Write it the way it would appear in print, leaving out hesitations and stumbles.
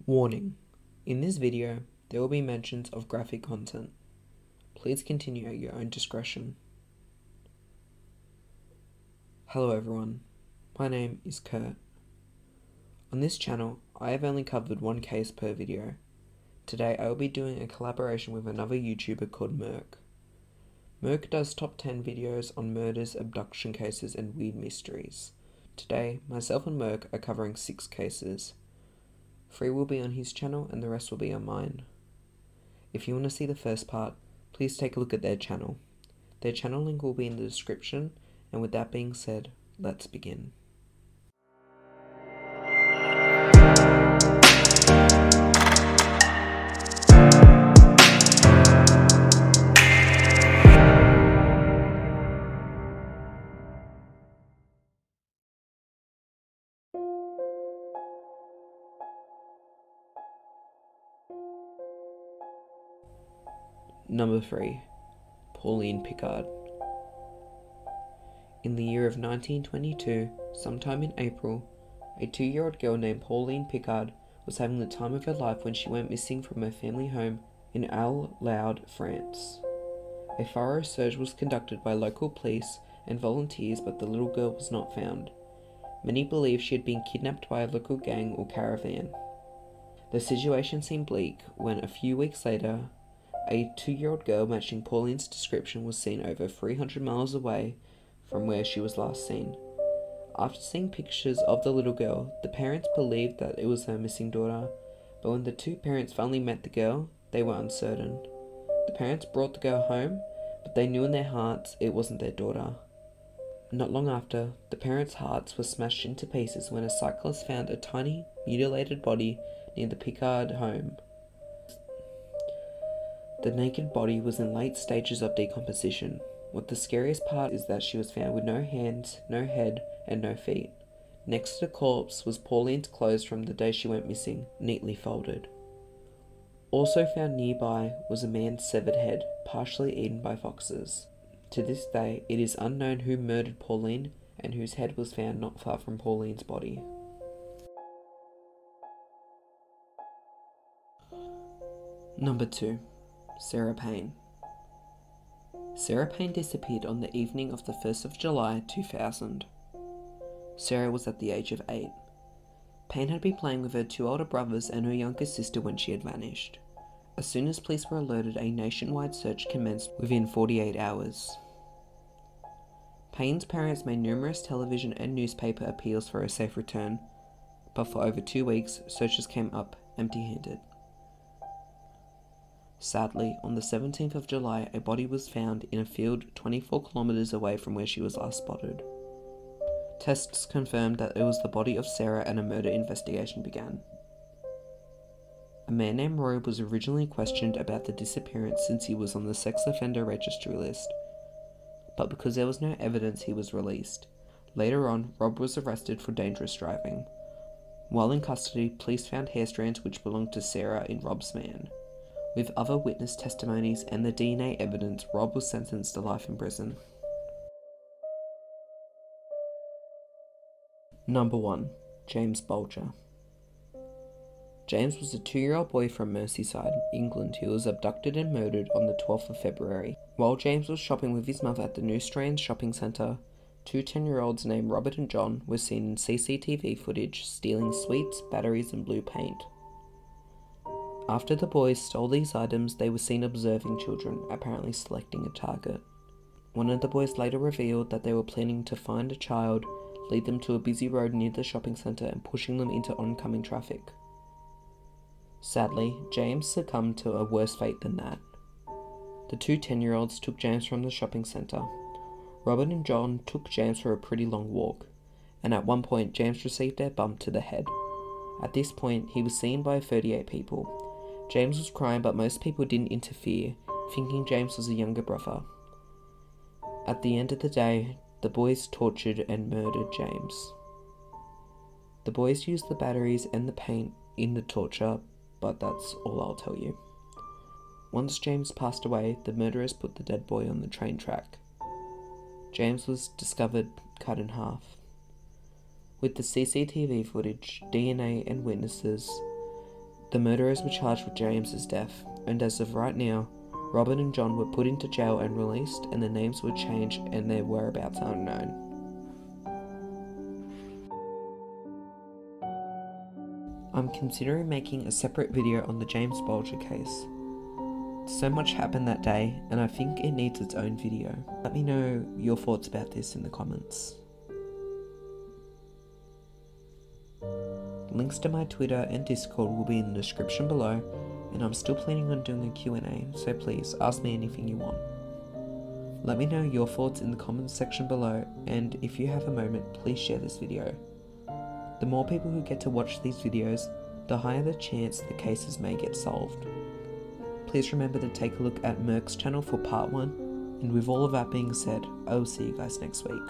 Warning: in this video, there will be mentions of graphic content. Please continue at your own discretion. Hello everyone, my name is Kurt. On this channel, I have only covered one case per video. Today I will be doing a collaboration with another YouTuber called Merc. Merc does top 10 videos on murders, abduction cases and weird mysteries. Today, myself and Merc are covering 6 cases. 3 will be on his channel and the rest will be on mine. If you want to see the first part, please take a look at their channel. Their channel link will be in the description, and with that being said, let's begin. Number 3. Pauline Picard. In the year of 1922, sometime in April, a 2-year-old girl named Pauline Picard was having the time of her life when she went missing from her family home in Al-Loud, France. A thorough search was conducted by local police and volunteers, but the little girl was not found. Many believe she had been kidnapped by a local gang or caravan. The situation seemed bleak when, a few weeks later, a 2-year-old girl matching Pauline's description was seen over 300 miles away from where she was last seen. After seeing pictures of the little girl, the parents believed that it was her missing daughter, but when the 2 parents finally met the girl, they were uncertain. The parents brought the girl home, but they knew in their hearts it wasn't their daughter. Not long after, the parents' hearts were smashed into pieces when a cyclist found a tiny, mutilated body near the Picard home. The naked body was in late stages of decomposition. What the scariest part is that she was found with no hands, no head, and no feet. Next to the corpse was Pauline's clothes from the day she went missing, neatly folded. Also found nearby was a man's severed head, partially eaten by foxes. To this day, it is unknown who murdered Pauline and whose head was found not far from Pauline's body. Number 2. Sarah Payne. Sarah Payne disappeared on the evening of the 1st of July 2000. Sarah was at the age of 8. Payne had been playing with her 2 older brothers and her younger sister when she had vanished. As soon as police were alerted, a nationwide search commenced within 48 hours. Payne's parents made numerous television and newspaper appeals for her safe return, but for over 2 weeks, searchers came up empty-handed. Sadly, on the 17th of July, a body was found in a field 24 kilometers away from where she was last spotted. Tests confirmed that it was the body of Sarah and a murder investigation began. A man named Roy was originally questioned about the disappearance since he was on the sex offender registry list, but because there was no evidence, he was released. Later on, Rob was arrested for dangerous driving. While in custody, police found hair strands which belonged to Sarah in Rob's van. With other witness testimonies and the DNA evidence, Rob was sentenced to life in prison. Number 1. James Bulger. James was a 2-year-old boy from Merseyside, England, who was abducted and murdered on the 12th of February. While James was shopping with his mother at the New Strand shopping centre, 2 10-year-olds named Robert and John were seen in CCTV footage stealing sweets, batteries and blue paint. After the boys stole these items, they were seen observing children, apparently selecting a target. One of the boys later revealed that they were planning to find a child, lead them to a busy road near the shopping centre and pushing them into oncoming traffic. Sadly, James succumbed to a worse fate than that. The 2 10-year-olds took James from the shopping centre. Robert and John took James for a pretty long walk, and at one point James received a bump to the head. At this point, he was seen by 38 people. James was crying, but most people didn't interfere, thinking James was a younger brother. At the end of the day, the boys tortured and murdered James. The boys used the batteries and the paint in the torture, but that's all I'll tell you. Once James passed away, the murderers put the dead boy on the train track. James was discovered cut in half. With the CCTV footage, DNA and witnesses, The murderers were charged with James's death, and as of right now, Robert and John were put into jail and released, and their names were changed and their whereabouts are unknown. I'm considering making a separate video on the James Bulger case. So much happened that day, and I think it needs its own video. Let me know your thoughts about this in the comments. Links to my Twitter and Discord will be in the description below, and I'm still planning on doing a Q&A, so please ask me anything you want. Let me know your thoughts in the comments section below, and if you have a moment, please share this video. The more people who get to watch these videos, the higher the chance the cases may get solved. Please remember to take a look at Merc's channel for part 1, and with all of that being said, I will see you guys next week.